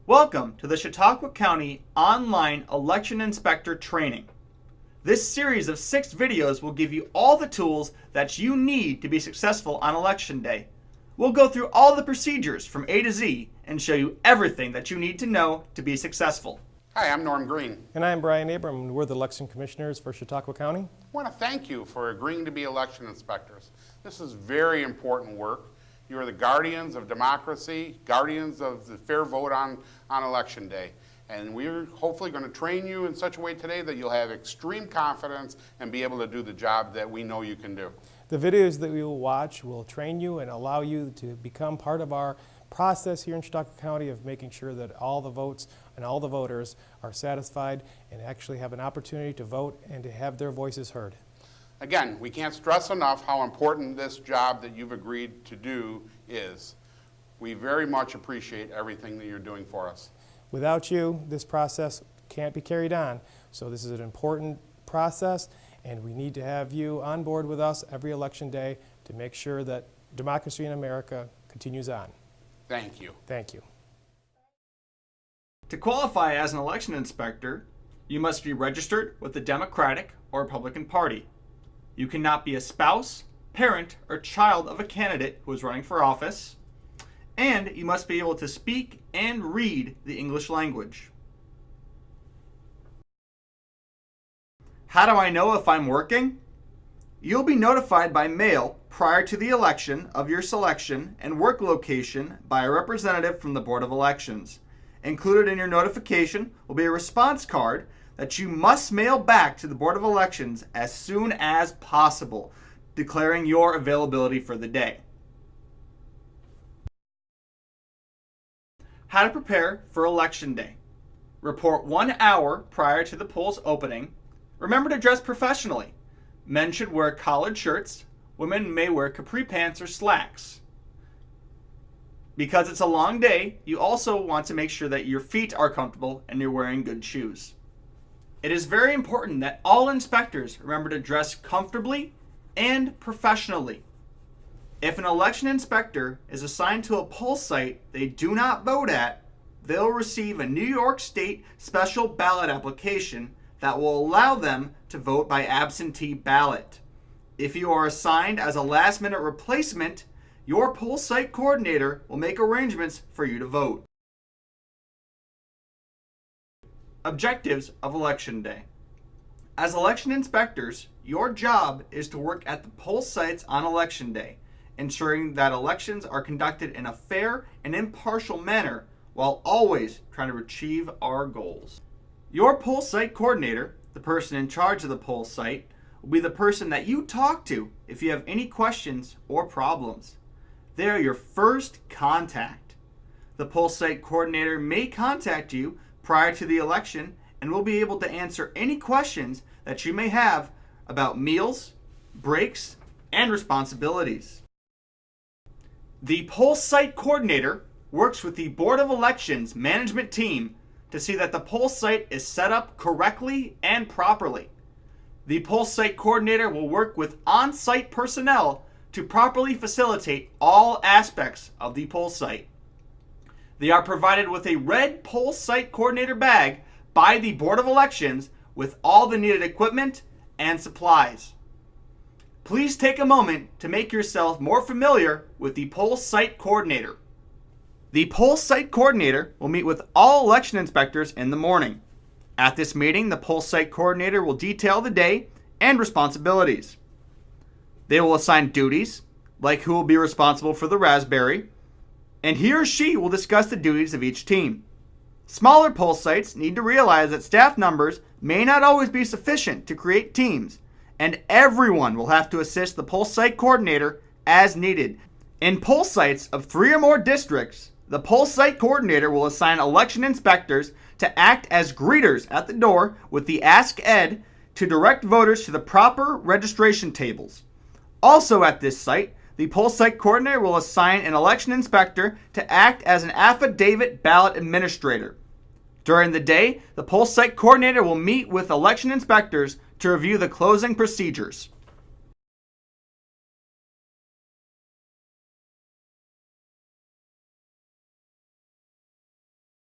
Welcome to the Chautauqua County Online Election Inspector Training. This series of 6 videos will give you all the tools that you need to be successful on Election Day. We'll go through all the procedures from A to Z and show you everything that you need to know to be successful. Hi, I'm Norm Green. And I'm Brian Abram, and we're the election commissioners for Chautauqua County. I want to thank you for agreeing to be election inspectors. This is very important work. You are the guardians of democracy, guardians of the fair vote on Election Day. And we're hopefully going to train you in such a way today that you'll have extreme confidence and be able to do the job that we know you can do. The videos that we will watch will train you and allow you to become part of our process here in Chautauqua County of making sure that all the votes and all the voters are satisfied and actually have an opportunity to vote and to have their voices heard. Again, we can't stress enough how important this job that you've agreed to do is. We very much appreciate everything that you're doing for us. Without you, this process can't be carried on. So this is an important process, and we need to have you on board with us every election day to make sure that democracy in America continues on. Thank you. Thank you. To qualify as an election inspector, you must be registered with the Democratic or Republican Party. You cannot be a spouse, parent, or child of a candidate who is running for office, and you must be able to speak and read the English language. How do I know if I'm working? You'll be notified by mail prior to the election of your selection and work location by a representative from the Board of Elections. Included in your notification will be a response card that you must mail back to the Board of Elections as soon as possible, declaring your availability for the day. How to prepare for Election Day. Report 1 hour prior to the polls opening. Remember to dress professionally. Men should wear collared shirts. Women may wear capri pants or slacks. Because it's a long day, you also want to make sure that your feet are comfortable and you're wearing good shoes. It is very important that all inspectors remember to dress comfortably and professionally. If an election inspector is assigned to a poll site they do not vote at, they'll receive a New York State special ballot application that will allow them to vote by absentee ballot. If you are assigned as a last-minute replacement, your poll site coordinator will make arrangements for you to vote. Objectives of Election Day. As election inspectors, your job is to work at the poll sites on Election Day, ensuring that elections are conducted in a fair and impartial manner while always trying to achieve our goals. Your poll site coordinator, the person in charge of the poll site, will be the person that you talk to if you have any questions or problems. They are your first contact. The poll site coordinator may contact you prior to the election and will be able to answer any questions that you may have about meals, breaks, and responsibilities. The poll site coordinator works with the Board of Elections management team to see that the poll site is set up correctly and properly. The poll site coordinator will work with on-site personnel to properly facilitate all aspects of the poll site. They are provided with a red poll site coordinator bag by the Board of Elections with all the needed equipment and supplies. Please take a moment to make yourself more familiar with the poll site coordinator. The poll site coordinator will meet with all election inspectors in the morning. At this meeting, the poll site coordinator will detail the day and responsibilities. They will assign duties, like who will be responsible for the raspberry, and he or she will discuss the duties of each team. Smaller poll sites need to realize that staff numbers may not always be sufficient to create teams, and everyone will have to assist the poll site coordinator as needed. In poll sites of 3 or more districts, the poll site coordinator will assign election inspectors to act as greeters at the door with the Ask Ed to direct voters to the proper registration tables. Also at this site, the poll site coordinator will assign an election inspector to act as an affidavit ballot administrator. During the day, the poll site coordinator will meet with election inspectors to review the closing procedures.